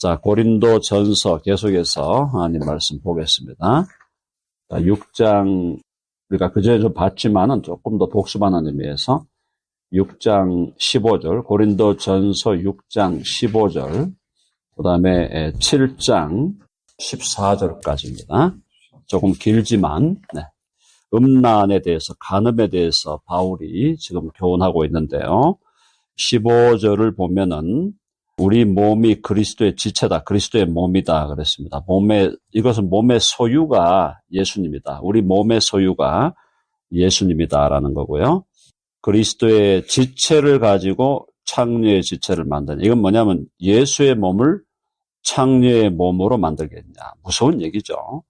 자, 고린도 전서 계속해서 하나님 말씀 보겠습니다. 자, 6장, 우리가 그전에 좀 봤지만은 조금 더 복습하는 의미에서 6장 15절, 고린도 전서 6장 15절, 그 다음에 7장 14절까지입니다. 조금 길지만, 음란에 대해서, 간음에 대해서 바울이 지금 교훈하고 있는데요. 15절을 보면은 우리 몸이 그리스도의 지체다, 그리스도의 몸이다 그랬습니다. 이것은 몸의 소유가 예수님이다. 우리 몸의 소유가 예수님이다라는 거고요. 그리스도의 지체를 가지고 창녀의 지체를 만드는, 이건 뭐냐면 예수의 몸을 창녀의 몸으로 만들겠냐. 무서운 얘기죠.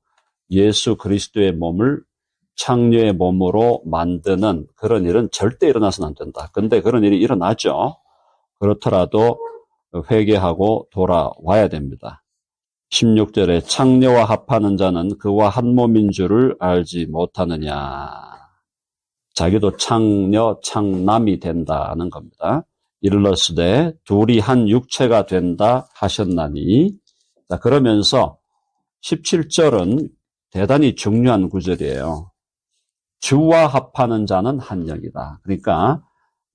예수 그리스도의 몸을 창녀의 몸으로 만드는 그런 일은 절대 일어나서는 안 된다. 근데 그런 일이 일어나죠. 그렇더라도 회개하고 돌아와야 됩니다. 16절에 창녀와 합하는 자는 그와 한 몸인 줄을 알지 못하느냐. 자기도 창녀, 창남이 된다는 겁니다. 이르렀으되 둘이 한 육체가 된다 하셨나니. 자, 그러면서 17절은 대단히 중요한 구절이에요. 주와 합하는 자는 한 영이다. 그러니까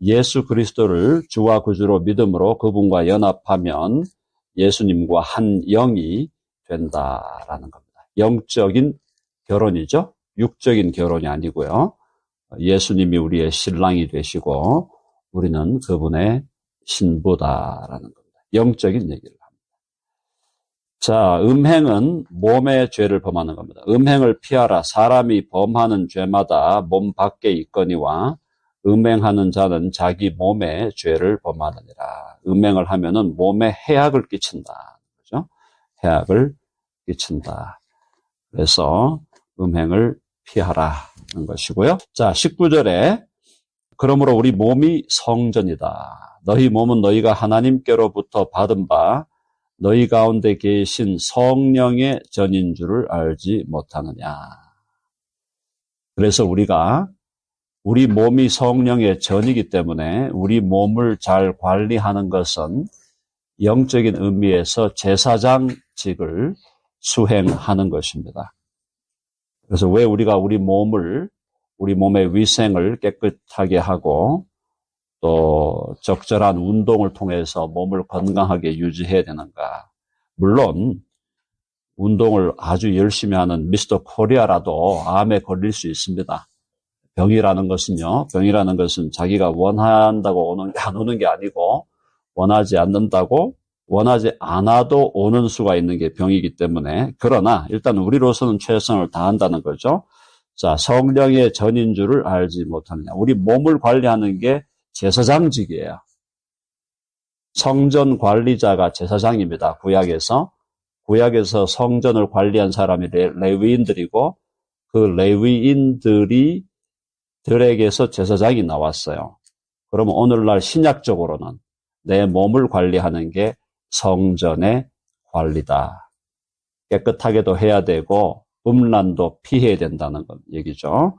예수 그리스도를 주와 구주로 믿음으로 그분과 연합하면 예수님과 한 영이 된다라는 겁니다. 영적인 결혼이죠. 육적인 결혼이 아니고요. 예수님이 우리의 신랑이 되시고 우리는 그분의 신부다라는 겁니다. 영적인 얘기를 합니다. 자, 음행은 몸의 죄를 범하는 겁니다. 음행을 피하라. 사람이 범하는 죄마다 몸 밖에 있거니와 음행하는 자는 자기 몸에 죄를 범하느니라. 음행을 하면은 몸에 해악을 끼친다. 그죠? 해악을 끼친다. 그래서 음행을 피하라는 것이고요. 자, 19절에 그러므로 우리 몸이 성전이다. 너희 몸은 너희가 하나님께로부터 받은 바 너희 가운데 계신 성령의 전인 줄을 알지 못하느냐. 그래서 우리 몸이 성령의 전이기 때문에 우리 몸을 잘 관리하는 것은 영적인 의미에서 제사장직을 수행하는 것입니다. 그래서 왜 우리가 우리 몸의 위생을 깨끗하게 하고 또 적절한 운동을 통해서 몸을 건강하게 유지해야 되는가. 물론 운동을 아주 열심히 하는 미스터 코리아라도 암에 걸릴 수 있습니다. 병이라는 것은 자기가 원한다고 안 오는 게 아니고 원하지 않아도 오는 수가 있는 게 병이기 때문에, 그러나 일단 우리로서는 최선을 다한다는 거죠. 자, 성령의 전인 줄을 알지 못하느냐. 우리 몸을 관리하는 게 제사장직이에요. 성전 관리자가 제사장입니다. 구약에서 성전을 관리한 사람이 레위인들이고 그 레위인들에게서 제사장이 나왔어요. 그러면 오늘날 신약적으로는 내 몸을 관리하는 게 성전의 관리다. 깨끗하게도 해야 되고 음란도 피해야 된다는 얘기죠.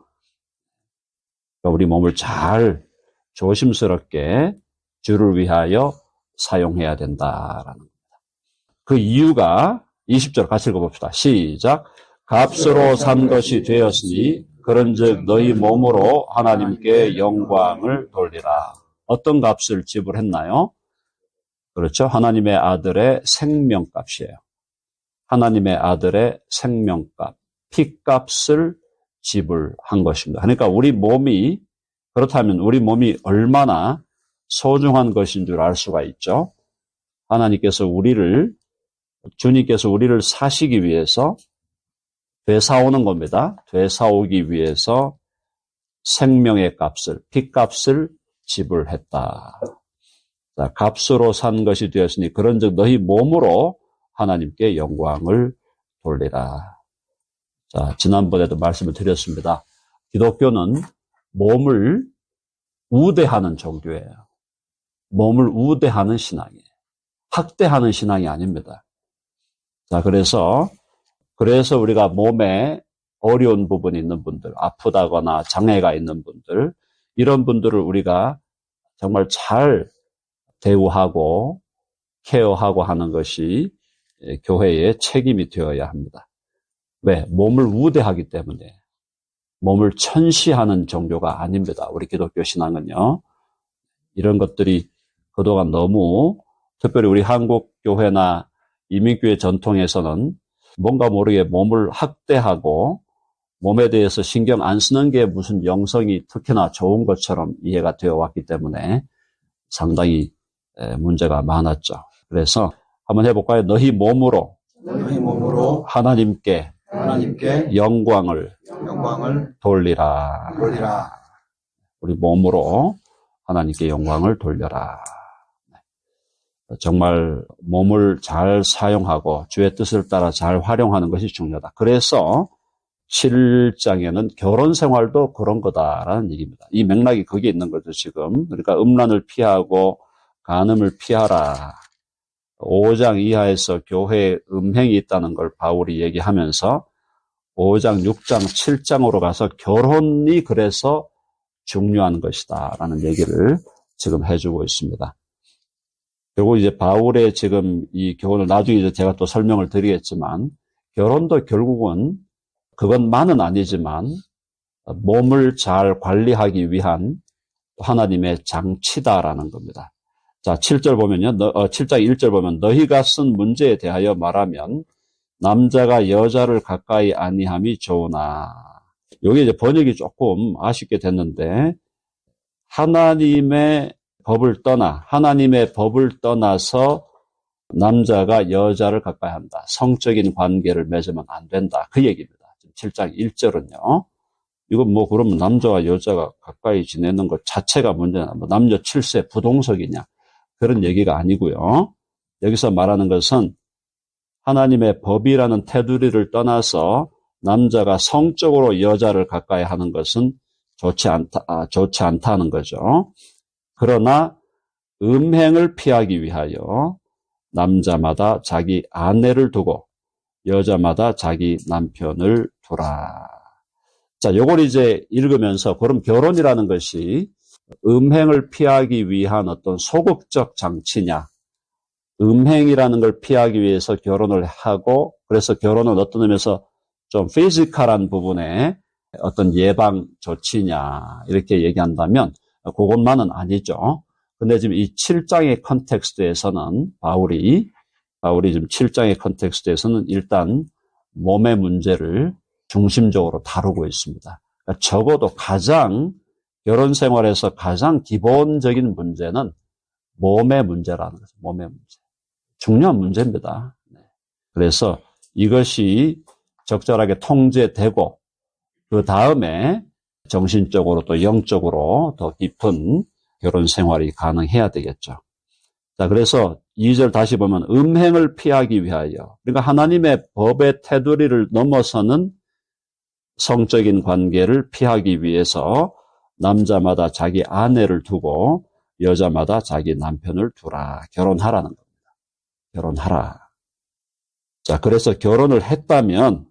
우리 몸을 잘 조심스럽게 주를 위하여 사용해야 된다라는 겁니다. 그 이유가 20절 같이 읽어봅시다. 시작. 값으로 산 것이 되었으니 그런즉 너희 몸으로 하나님께 영광을 돌리라. 어떤 값을 지불했나요? 그렇죠. 하나님의 아들의 생명값이에요. 하나님의 아들의 생명값, 피값을 지불한 것입니다. 그러니까 그렇다면 우리 몸이 얼마나 소중한 것인 줄 알 수가 있죠. 주님께서 우리를 사시기 위해서 되사오는 겁니다. 되사오기 위해서 생명의 값을, 피값을 지불했다. 자, 값으로 산 것이 되었으니 그런즉 너희 몸으로 하나님께 영광을 돌리라. 자, 지난번에도 말씀을 드렸습니다. 기독교는 몸을 우대하는 종교예요. 몸을 우대하는 신앙이에요. 학대하는 신앙이 아닙니다. 자, 그래서 우리가 몸에 어려운 부분이 있는 분들, 아프다거나 장애가 있는 분들, 이런 분들을 우리가 정말 잘 대우하고 케어하고 하는 것이 교회의 책임이 되어야 합니다. 왜? 몸을 우대하기 때문에. 몸을 천시하는 종교가 아닙니다. 우리 기독교 신앙은요. 이런 것들이 그동안 너무 특별히 우리 한국 교회나 이민교회 전통에서는 뭔가 모르게 몸을 학대하고 몸에 대해서 신경 안 쓰는 게 무슨 영성이 특히나 좋은 것처럼 이해가 되어 왔기 때문에 상당히 문제가 많았죠. 그래서 한번 해볼까요? 너희 몸으로 하나님께 영광을 돌리라. 우리 몸으로 하나님께 영광을 돌려라. 정말 몸을 잘 사용하고 주의 뜻을 따라 잘 활용하는 것이 중요하다. 그래서 7장에는 결혼 생활도 그런 거다라는 얘기입니다. 이 맥락이 거기에 있는 거죠, 지금. 그러니까 음란을 피하고 간음을 피하라. 5장 이하에서 교회에 음행이 있다는 걸 바울이 얘기하면서 5장, 6장, 7장으로 가서 결혼이 그래서 중요한 것이다라는 얘기를 지금 해주고 있습니다. 그리고 이제 바울의 지금 이 교훈을 나중에 이제 제가 또 설명을 드리겠지만 결혼도 결국은 그것만은 아니지만 몸을 잘 관리하기 위한 하나님의 장치다라는 겁니다. 자, 7절 보면요. 7장 1절 보면 너희가 쓴 문제에 대하여 말하면 남자가 여자를 가까이 아니함이 좋으나 여기 이제 번역이 조금 아쉽게 됐는데 하나님의 법을 떠나서 남자가 여자를 가까이 한다. 성적인 관계를 맺으면 안 된다. 그 얘기입니다. 7장 1절은요. 이건 뭐 그러면 남자와 여자가 가까이 지내는 것 자체가 문제냐. 뭐 남녀 7세 부동석이냐. 그런 얘기가 아니고요. 여기서 말하는 것은 하나님의 법이라는 테두리를 떠나서 남자가 성적으로 여자를 가까이 하는 것은 좋지 않다는 거죠. 그러나 음행을 피하기 위하여 남자마다 자기 아내를 두고 여자마다 자기 남편을 두라. 자, 요걸 이제 읽으면서 그럼 결혼이라는 것이 음행을 피하기 위한 어떤 소극적 장치냐? 음행이라는 걸 피하기 위해서 결혼을 하고 그래서 결혼은 어떤 의미에서 좀 피지컬한 부분에 어떤 예방 조치냐 이렇게 얘기한다면 그것만은 아니죠. 근데 지금 이 7장의 컨텍스트에서는 바울이 지금 7장의 컨텍스트에서는 일단 몸의 문제를 중심적으로 다루고 있습니다. 그러니까 적어도 결혼 생활에서 가장 기본적인 문제는 몸의 문제라는 거죠. 몸의 문제. 중요한 문제입니다. 그래서 이것이 적절하게 통제되고 그 다음에 정신적으로 또 영적으로 더 깊은 결혼 생활이 가능해야 되겠죠. 자, 그래서 2절 다시 보면 음행을 피하기 위하여 그러니까 하나님의 법의 테두리를 넘어서는 성적인 관계를 피하기 위해서 남자마다 자기 아내를 두고 여자마다 자기 남편을 두라. 결혼하라는 겁니다. 결혼하라. 자, 그래서 결혼을 했다면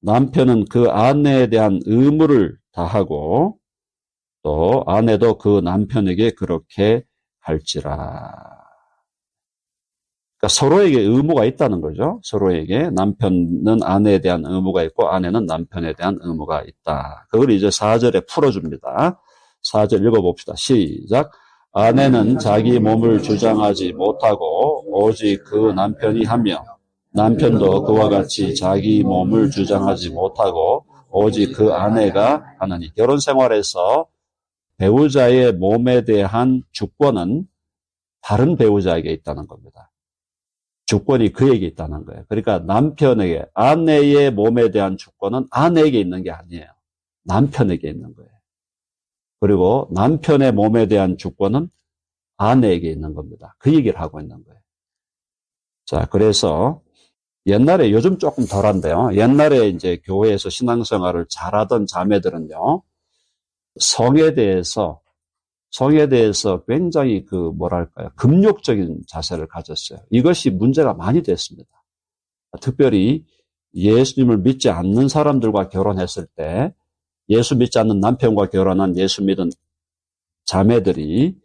남편은 그 아내에 대한 의무를 다하고 또 아내도 그 남편에게 그렇게 할지라. 그러니까 서로에게 의무가 있다는 거죠. 서로에게 남편은 아내에 대한 의무가 있고 아내는 남편에 대한 의무가 있다. 그걸 이제 4절에 풀어줍니다. 4절 읽어봅시다. 시작. 아내는 자기 몸을 주장하지 못하고 오직 그 남편이 하며 남편도 그와 같이 자기 몸을 주장하지 못하고 오직 그 아내가 하나니. 결혼 생활에서 배우자의 몸에 대한 주권은 다른 배우자에게 있다는 겁니다. 주권이 그에게 있다는 거예요. 그러니까 남편에게, 아내의 몸에 대한 주권은 아내에게 있는 게 아니에요. 남편에게 있는 거예요. 그리고 남편의 몸에 대한 주권은 아내에게 있는 겁니다. 그 얘기를 하고 있는 거예요. 자, 그래서 옛날에, 요즘 조금 덜한데요. 옛날에 이제 교회에서 신앙생활을 잘하던 자매들은요, 성에 대해서 굉장히 금욕적인 자세를 가졌어요. 이것이 문제가 많이 됐습니다. 특별히 예수님을 믿지 않는 사람들과 결혼했을 때 예수 믿지 않는 남편과 결혼한 예수 믿은 자매들이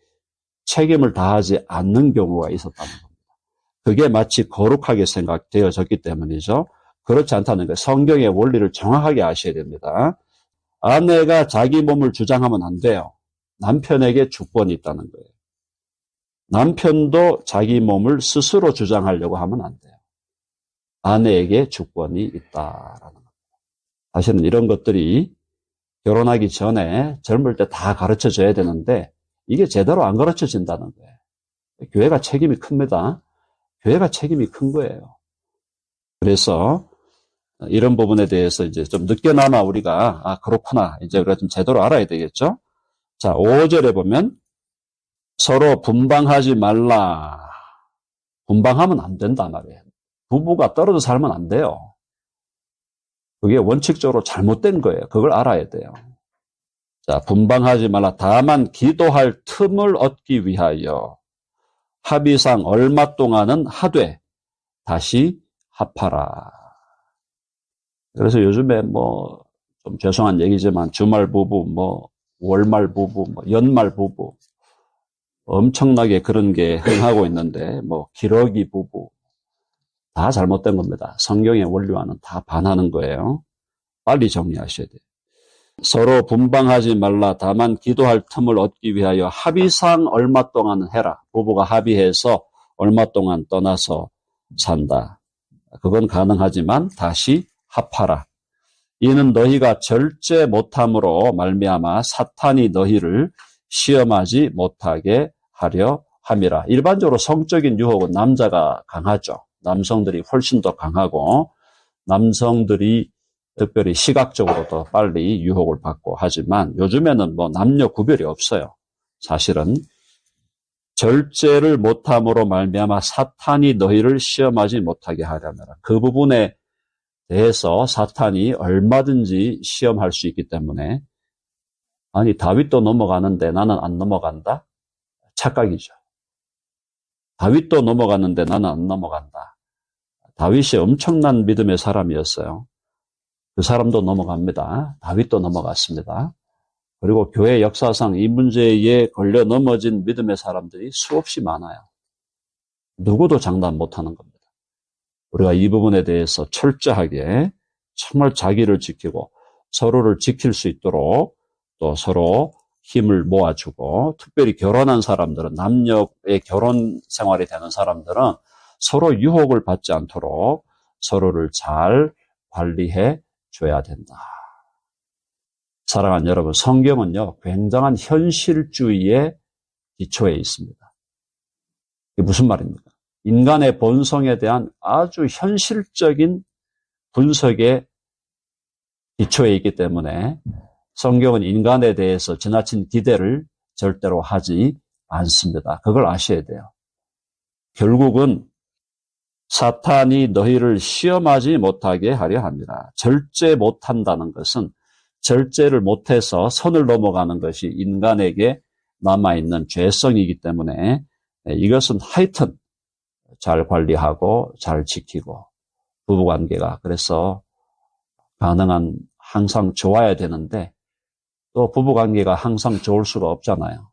책임을 다하지 않는 경우가 있었다는 겁니다. 그게 마치 거룩하게 생각되어졌기 때문이죠. 그렇지 않다는 거예요. 성경의 원리를 정확하게 아셔야 됩니다. 아내가 자기 몸을 주장하면 안 돼요. 남편에게 주권이 있다는 거예요. 남편도 자기 몸을 스스로 주장하려고 하면 안 돼요. 아내에게 주권이 있다라는 겁니다. 사실은 이런 것들이 결혼하기 전에 젊을 때 다 가르쳐줘야 되는데 이게 제대로 안 가르쳐진다는 거예요. 교회가 책임이 큽니다. 교회가 책임이 큰 거예요. 그래서 이런 부분에 대해서 이제 좀 늦게나마 우리가 그렇구나 이제 우리가 좀 제대로 알아야 되겠죠. 자, 5절에 보면 서로 분방하지 말라. 분방하면 안 된단 말이에요. 부부가 떨어져 살면 안 돼요. 그게 원칙적으로 잘못된 거예요. 그걸 알아야 돼요. 자, 분방하지 말라. 다만 기도할 틈을 얻기 위하여 합의상 얼마 동안은 하되 다시 합하라. 그래서 요즘에 좀 죄송한 얘기지만 주말 부부, 월말 부부, 연말 부부 엄청나게 그런 게 흥하고 있는데 기러기 부부 다 잘못된 겁니다. 성경의 원리와는 다 반하는 거예요. 빨리 정리하셔야 돼요. 서로 분방하지 말라. 다만 기도할 틈을 얻기 위하여 합의상 얼마 동안 해라. 부부가 합의해서 얼마 동안 떠나서 산다. 그건 가능하지만 다시 합하라. 이는 너희가 절제 못함으로 말미암아 사탄이 너희를 시험하지 못하게 하려 함이라. 일반적으로 성적인 유혹은 남자가 강하죠. 남성들이 훨씬 더 강하고 남성들이 특별히 시각적으로 더 빨리 유혹을 받고 하지만 요즘에는 남녀 구별이 없어요. 사실은 절제를 못함으로 말미암아 사탄이 너희를 시험하지 못하게 하려면 그 부분에 대해서 사탄이 얼마든지 시험할 수 있기 때문에 아니 다윗도 넘어가는데 나는 안 넘어간다? 착각이죠. 다윗도 넘어갔는데 나는 안 넘어간다. 다윗이 엄청난 믿음의 사람이었어요. 그 사람도 넘어갑니다. 다윗도 넘어갔습니다. 그리고 교회 역사상 이 문제에 걸려 넘어진 믿음의 사람들이 수없이 많아요. 누구도 장담 못하는 겁니다. 우리가 이 부분에 대해서 철저하게 정말 자기를 지키고 서로를 지킬 수 있도록 또 서로 힘을 모아주고 특별히 결혼한 사람들은 남녀의 결혼 생활이 되는 사람들은 서로 유혹을 받지 않도록 서로를 잘 관리해 줘야 된다. 사랑하는 여러분, 성경은요 굉장한 현실주의의 기초에 있습니다. 이게 무슨 말입니까? 인간의 본성에 대한 아주 현실적인 분석의 기초에 있기 때문에 성경은 인간에 대해서 지나친 기대를 절대로 하지 않습니다. 그걸 아셔야 돼요. 결국은 사탄이 너희를 시험하지 못하게 하려 합니다. 절제 못한다는 것은 절제를 못해서 선을 넘어가는 것이 인간에게 남아있는 죄성이기 때문에 이것은 하여튼 잘 관리하고 잘 지키고 부부관계가 그래서 가능한 항상 좋아야 되는데 또 부부관계가 항상 좋을 수가 없잖아요.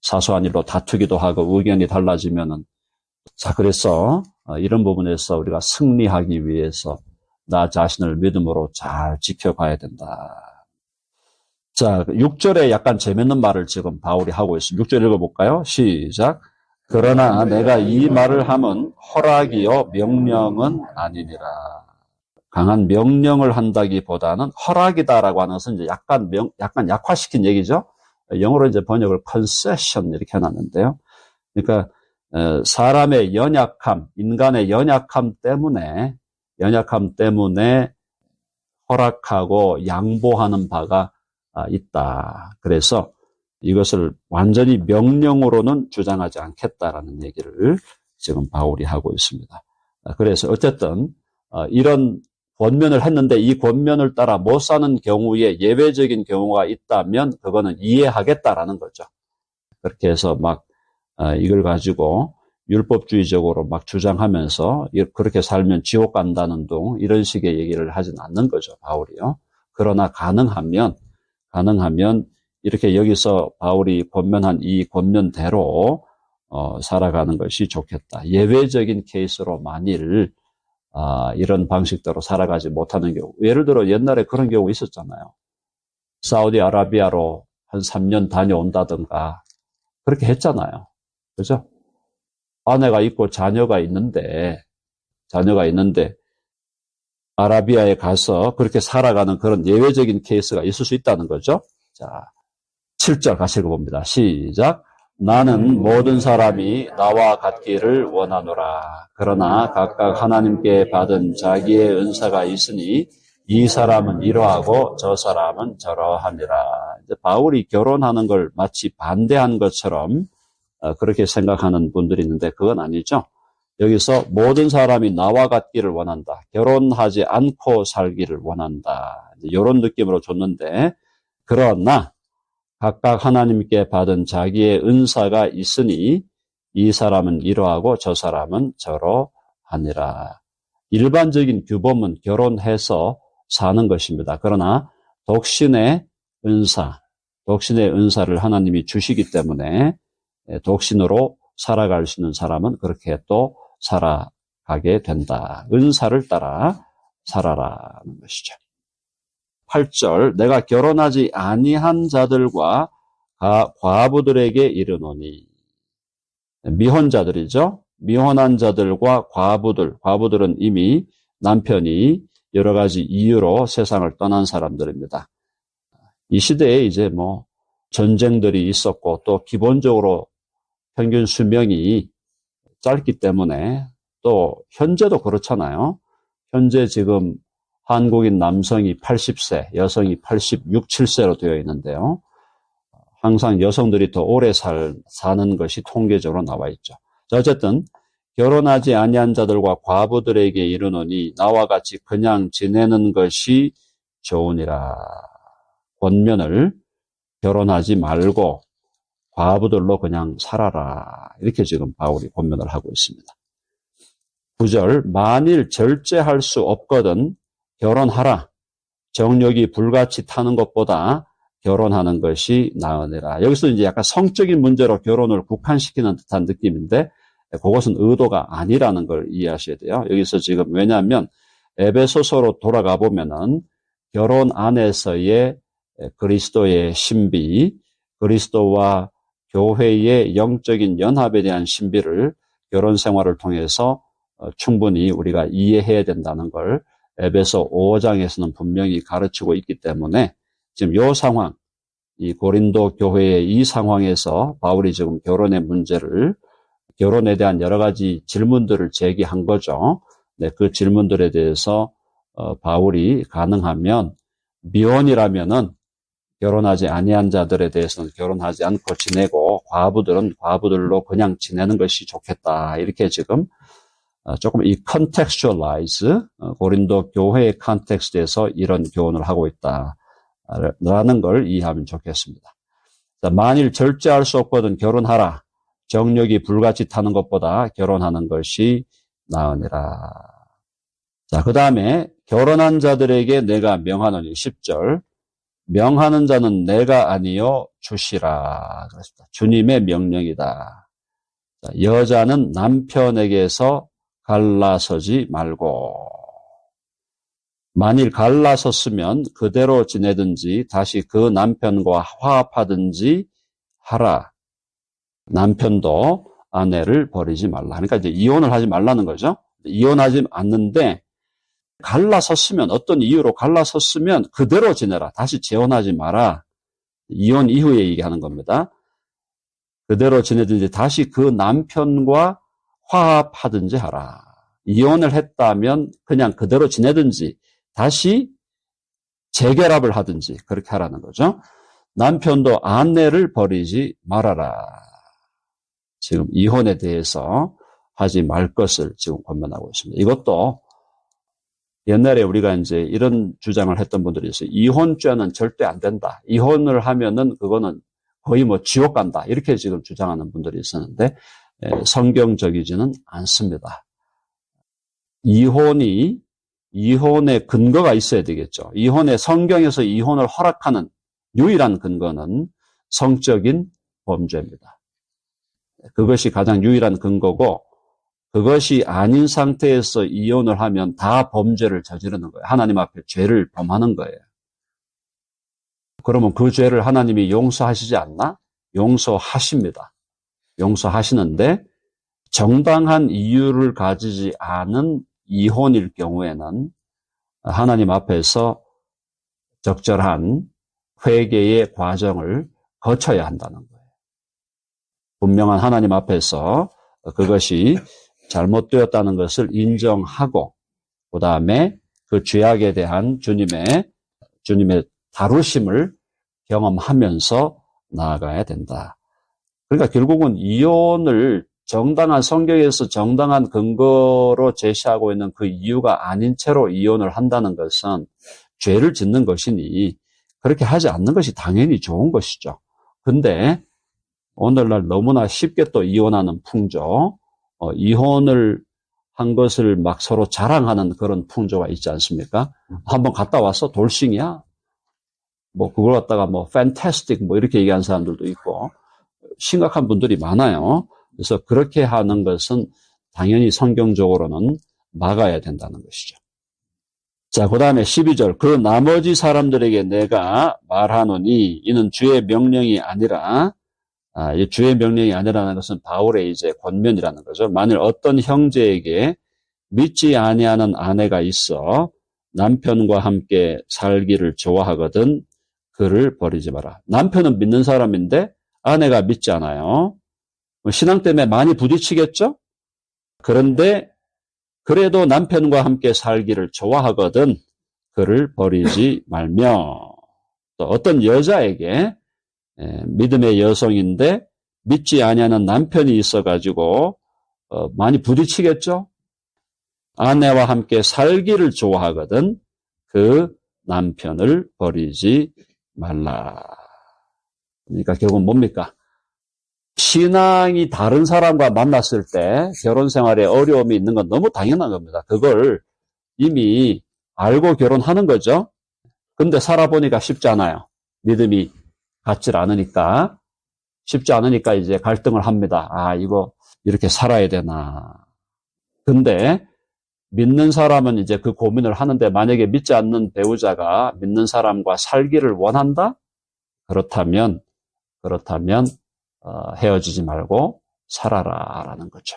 사소한 일로 다투기도 하고 의견이 달라지면은 자 그래서 이런 부분에서 우리가 승리하기 위해서 나 자신을 믿음으로 잘 지켜가야 된다. 자 6절에 약간 재밌는 말을 지금 바울이 하고 있습니다. 6절 읽어볼까요? 시작. 그러나 내가 이 말을 하면 허락이요 명령은 아니니라. 강한 명령을 한다기보다는 허락이다라고 하는 것은 이제 약간 약화시킨 얘기죠. 영어로 이제 번역을 concession 이렇게 해놨는데요. 그러니까 사람의 연약함, 인간의 연약함 때문에 허락하고 양보하는 바가 있다. 그래서 이것을 완전히 명령으로는 주장하지 않겠다라는 얘기를 지금 바울이 하고 있습니다. 그래서 어쨌든 이런 권면을 했는데 이 권면을 따라 못 사는 경우에 예외적인 경우가 있다면 그거는 이해하겠다라는 거죠. 그렇게 해서 막 이걸 가지고 율법주의적으로 막 주장하면서 그렇게 살면 지옥 간다는 등 이런 식의 얘기를 하진 않는 거죠, 바울이요. 그러나 가능하면 이렇게 여기서 바울이 권면한 이 권면대로 살아가는 것이 좋겠다. 예외적인 케이스로 만일 이런 방식대로 살아가지 못하는 경우, 예를 들어 옛날에 그런 경우 있었잖아요. 사우디아라비아로 한 3년 다녀온다든가 그렇게 했잖아요. 그죠? 아내가 있고 자녀가 있는데 아라비아에 가서 그렇게 살아가는 그런 예외적인 케이스가 있을 수 있다는 거죠. 자, 7절 같이 읽어봅니다. 시작. 나는 모든 사람이 나와 같기를 원하노라. 그러나 각각 하나님께 받은 자기의 은사가 있으니 이 사람은 이러하고 저 사람은 저러하니라. 이제 바울이 결혼하는 걸 마치 반대한 것처럼 그렇게 생각하는 분들이 있는데 그건 아니죠. 여기서 모든 사람이 나와 같기를 원한다. 결혼하지 않고 살기를 원한다. 이런 느낌으로 줬는데 그러나 각각 하나님께 받은 자기의 은사가 있으니 이 사람은 이러하고 저 사람은 저러하니라. 일반적인 규범은 결혼해서 사는 것입니다. 그러나 독신의 은사를 하나님이 주시기 때문에 독신으로 살아갈 수 있는 사람은 그렇게 또 살아가게 된다. 은사를 따라 살아라는 것이죠. 8절 내가 결혼하지 아니한 자들과 과부들에게 이르노니 미혼자들이죠. 미혼한 자들과 과부들은 이미 남편이 여러 가지 이유로 세상을 떠난 사람들입니다. 이 시대에 이제 전쟁들이 있었고 또 기본적으로 평균 수명이 짧기 때문에 또 현재도 그렇잖아요. 현재 지금 한국인 남성이 80세, 여성이 86, 7세로 되어 있는데요. 항상 여성들이 더 오래 사는 것이 통계적으로 나와 있죠. 자, 어쨌든 결혼하지 아니한 자들과 과부들에게 이르노니 나와 같이 그냥 지내는 것이 좋으니라. 권면을 결혼하지 말고 과부들로 그냥 살아라. 이렇게 지금 바울이 권면을 하고 있습니다. 9절 만일 절제할 수 없거든 결혼하라. 정욕이 불같이 타는 것보다 결혼하는 것이 나으니라. 여기서 이제 약간 성적인 문제로 결혼을 국한시키는 듯한 느낌인데 그것은 의도가 아니라는 걸 이해하셔야 돼요. 여기서 지금 왜냐하면 에베소서로 돌아가 보면은 결혼 안에서의 그리스도의 신비, 그리스도와 교회의 영적인 연합에 대한 신비를 결혼 생활을 통해서 충분히 우리가 이해해야 된다는 걸 에베소 5장에서는 분명히 가르치고 있기 때문에 지금 이 상황, 이 고린도 교회의 이 상황에서 바울이 지금 결혼에 대한 여러 가지 질문들을 제기한 거죠. 네, 그 질문들에 대해서 바울이 가능하면 미혼이라면은 결혼하지 아니한 자들에 대해서는 결혼하지 않고 지내고 과부들은 과부들로 그냥 지내는 것이 좋겠다. 이렇게 지금 조금 이 contextualize 고린도 교회의 컨텍스트에서 이런 교훈을 하고 있다라는 걸 이해하면 좋겠습니다. 자, 만일 절제할 수 없거든 결혼하라. 정욕이 불같이 타는 것보다 결혼하는 것이 나으니라. 자, 그 다음에 결혼한 자들에게 내가 명하노니 10절 명하는 자는 내가 아니요 주시라. 그렇습니다. 주님의 명령이다. 자, 여자는 남편에게서 갈라서지 말고 만일 갈라섰으면 그대로 지내든지 다시 그 남편과 화합하든지 하라. 남편도 아내를 버리지 말라. 그러니까 이제 이혼을 하지 말라는 거죠. 이혼하지 않는데 갈라섰으면 어떤 이유로 갈라섰으면 그대로 지내라. 다시 재혼하지 마라. 이혼 이후에 얘기하는 겁니다. 그대로 지내든지 다시 그 남편과 화합하든지 하라. 이혼을 했다면 그냥 그대로 지내든지 다시 재결합을 하든지 그렇게 하라는 거죠. 남편도 아내를 버리지 말아라. 지금 이혼에 대해서 하지 말 것을 지금 권면하고 있습니다. 이것도 옛날에 우리가 이제 이런 주장을 했던 분들이 있어요. 이혼죄는 절대 안 된다. 이혼을 하면은 그거는 거의 지옥 간다. 이렇게 지금 주장하는 분들이 있었는데 성경적이지는 않습니다. 이혼의 근거가 있어야 되겠죠. 성경에서 이혼을 허락하는 유일한 근거는 성적인 범죄입니다. 그것이 가장 유일한 근거고, 그것이 아닌 상태에서 이혼을 하면 다 범죄를 저지르는 거예요. 하나님 앞에 죄를 범하는 거예요. 그러면 그 죄를 하나님이 용서하시지 않나? 용서하십니다. 용서하시는데 정당한 이유를 가지지 않은 이혼일 경우에는 하나님 앞에서 적절한 회개의 과정을 거쳐야 한다는 거예요. 분명한 하나님 앞에서 그것이 잘못되었다는 것을 인정하고, 그 다음에 그 죄악에 대한 주님의 다루심을 경험하면서 나아가야 된다. 그러니까 결국은 이혼을 정당한, 성경에서 정당한 근거로 제시하고 있는 그 이유가 아닌 채로 이혼을 한다는 것은 죄를 짓는 것이니 그렇게 하지 않는 것이 당연히 좋은 것이죠. 근데 오늘날 너무나 쉽게 또 이혼하는 풍조, 이혼을 한 것을 막 서로 자랑하는 그런 풍조가 있지 않습니까? 한번 갔다 와서 돌싱이야? 뭐 그걸 갖다가 뭐 fantastic 뭐 이렇게 얘기하는 사람들도 있고 심각한 분들이 많아요. 그래서 그렇게 하는 것은 당연히 성경적으로는 막아야 된다는 것이죠. 자, 그 다음에 12절. 그 나머지 사람들에게 내가 말하노니 이는 주의 명령이 아니라, 이 주의 명령이 아니라는 것은 바울의 이제 권면이라는 거죠. 만일 어떤 형제에게 믿지 아니하는 아내가 있어 남편과 함께 살기를 좋아하거든 그를 버리지 마라. 남편은 믿는 사람인데 아내가 믿지 않아요. 신앙 때문에 많이 부딪히겠죠? 그런데 그래도 남편과 함께 살기를 좋아하거든 그를 버리지 말며, 또 어떤 여자에게 믿음의 여성인데 믿지 아니하는 남편이 있어가지고 많이 부딪히겠죠? 아내와 함께 살기를 좋아하거든 그 남편을 버리지 말라. 그러니까 결국은 뭡니까? 신앙이 다른 사람과 만났을 때 결혼 생활에 어려움이 있는 건 너무 당연한 겁니다. 그걸 이미 알고 결혼하는 거죠. 근데 살아보니까 쉽지 않아요. 믿음이 같질 않으니까. 쉽지 않으니까 이제 갈등을 합니다. 아, 이거 이렇게 살아야 되나. 근데 믿는 사람은 이제 그 고민을 하는데, 만약에 믿지 않는 배우자가 믿는 사람과 살기를 원한다? 그렇다면 헤어지지 말고 살아라라는 거죠.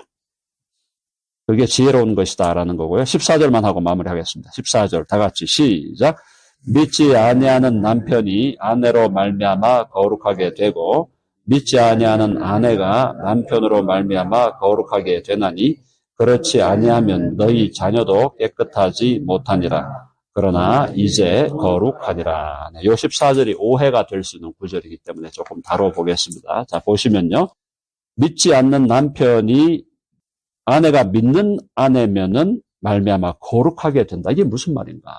그게 지혜로운 것이다라는 거고요. 14절만 하고 마무리하겠습니다. 14절 다 같이 시작. 믿지 아니하는 남편이 아내로 말미암아 거룩하게 되고 믿지 아니하는 아내가 남편으로 말미암아 거룩하게 되나니 그렇지 아니하면 너희 자녀도 깨끗하지 못하니라. 그러나 이제 거룩하니라. 이 14절이 오해가 될 수 있는 구절이기 때문에 조금 다뤄보겠습니다. 자, 보시면요. 믿지 않는 남편이 아내가 믿는 아내면은 말미암아 거룩하게 된다. 이게 무슨 말인가?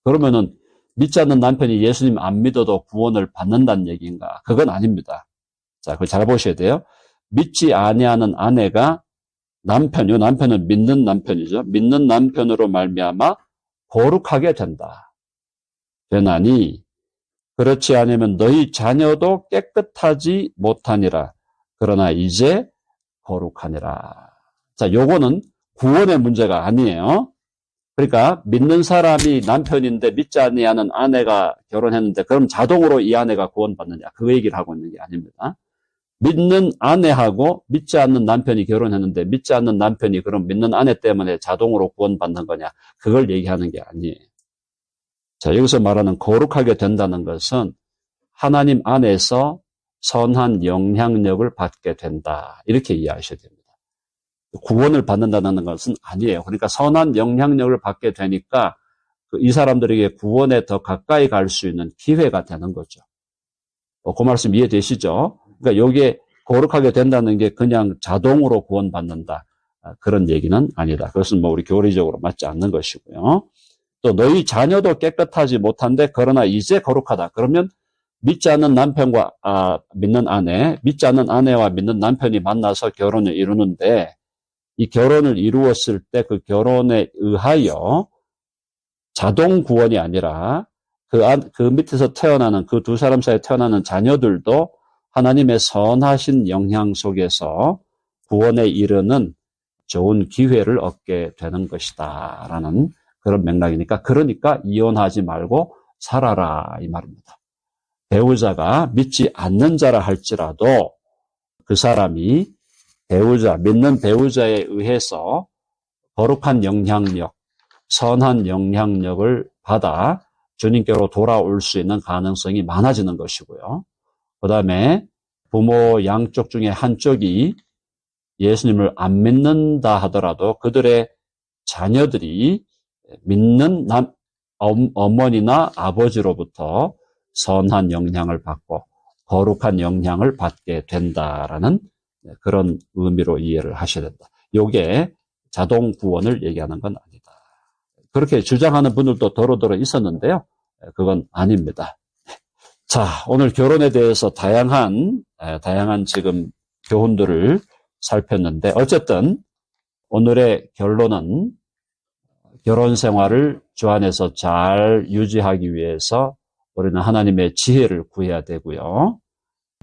그러면은 믿지 않는 남편이 예수님 안 믿어도 구원을 받는다는 얘기인가? 그건 아닙니다. 자, 그걸 잘 보셔야 돼요. 믿지 아니하는 아내가 남편은 믿는 남편이죠. 믿는 남편으로 말미암아 거룩하게 된다. 되나니 그렇지 않으면 너희 자녀도 깨끗하지 못하니라. 그러나 이제 거룩하니라. 자, 요거는 구원의 문제가 아니에요. 그러니까 믿는 사람이 남편인데 믿지 아니하는 아내가 결혼했는데 그럼 자동으로 이 아내가 구원받느냐? 그 얘기를 하고 있는 게 아닙니다. 믿는 아내하고 믿지 않는 남편이 결혼했는데 믿지 않는 남편이 그럼 믿는 아내 때문에 자동으로 구원받는 거냐? 그걸 얘기하는 게 아니에요. 자, 여기서 말하는 거룩하게 된다는 것은 하나님 안에서 선한 영향력을 받게 된다. 이렇게 이해하셔야 됩니다. 구원을 받는다는 것은 아니에요. 그러니까 선한 영향력을 받게 되니까 이 사람들에게 구원에 더 가까이 갈 수 있는 기회가 되는 거죠. 그 말씀 이해되시죠? 그러니까 여기에 거룩하게 된다는 게 그냥 자동으로 구원받는다. 그런 얘기는 아니다. 그것은 뭐 우리 교리적으로 맞지 않는 것이고요. 또 너희 자녀도 깨끗하지 못한데 그러나 이제 거룩하다. 그러면 믿지 않는 남편과 믿는 아내, 믿지 않는 아내와 믿는 남편이 만나서 결혼을 이루는데 이 결혼을 이루었을 때 그 결혼에 의하여 자동 구원이 아니라 그 밑에서 태어나는 그 두 사람 사이에 태어나는 자녀들도 하나님의 선하신 영향 속에서 구원에 이르는 좋은 기회를 얻게 되는 것이다 라는 그런 맥락이니까, 그러니까 이혼하지 말고 살아라 이 말입니다. 배우자가 믿지 않는 자라 할지라도 그 사람이 믿는 배우자에 의해서 거룩한 영향력, 선한 영향력을 받아 주님께로 돌아올 수 있는 가능성이 많아지는 것이고요. 그 다음에 부모 양쪽 중에 한쪽이 예수님을 안 믿는다 하더라도 그들의 자녀들이 믿는 어머니나 아버지로부터 선한 영향을 받고 거룩한 영향을 받게 된다라는 그런 의미로 이해를 하셔야 된다. 이게 자동 구원을 얘기하는 건 아니다. 그렇게 주장하는 분들도 더러더러 있었는데요. 그건 아닙니다. 자, 오늘 결혼에 대해서 다양한 지금 교훈들을 살폈는데, 어쨌든 오늘의 결론은 결혼 생활을 주 안에서 잘 유지하기 위해서 우리는 하나님의 지혜를 구해야 되고요.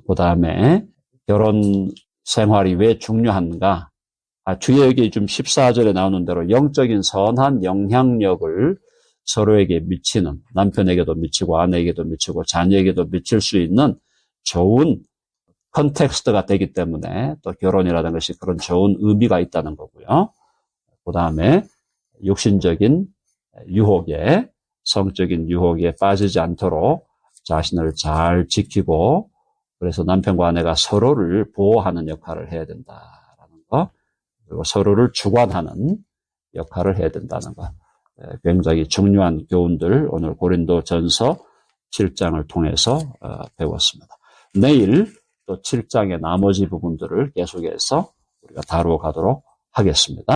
그 다음에 결혼 생활이 왜 중요한가? 뒤에 여기 좀 14절에 나오는 대로 영적인 선한 영향력을 서로에게 미치는, 남편에게도 미치고 아내에게도 미치고 자녀에게도 미칠 수 있는 좋은 컨텍스트가 되기 때문에 또 결혼이라는 것이 그런 좋은 의미가 있다는 거고요. 그 다음에 육신적인 유혹에, 성적인 유혹에 빠지지 않도록 자신을 잘 지키고, 그래서 남편과 아내가 서로를 보호하는 역할을 해야 된다라는 거, 그리고 서로를 주관하는 역할을 해야 된다는 것. 굉장히 중요한 교훈들 오늘 고린도전서 7장을 통해서 배웠습니다. 내일 또 7장의 나머지 부분들을 계속해서 우리가 다루어 가도록 하겠습니다.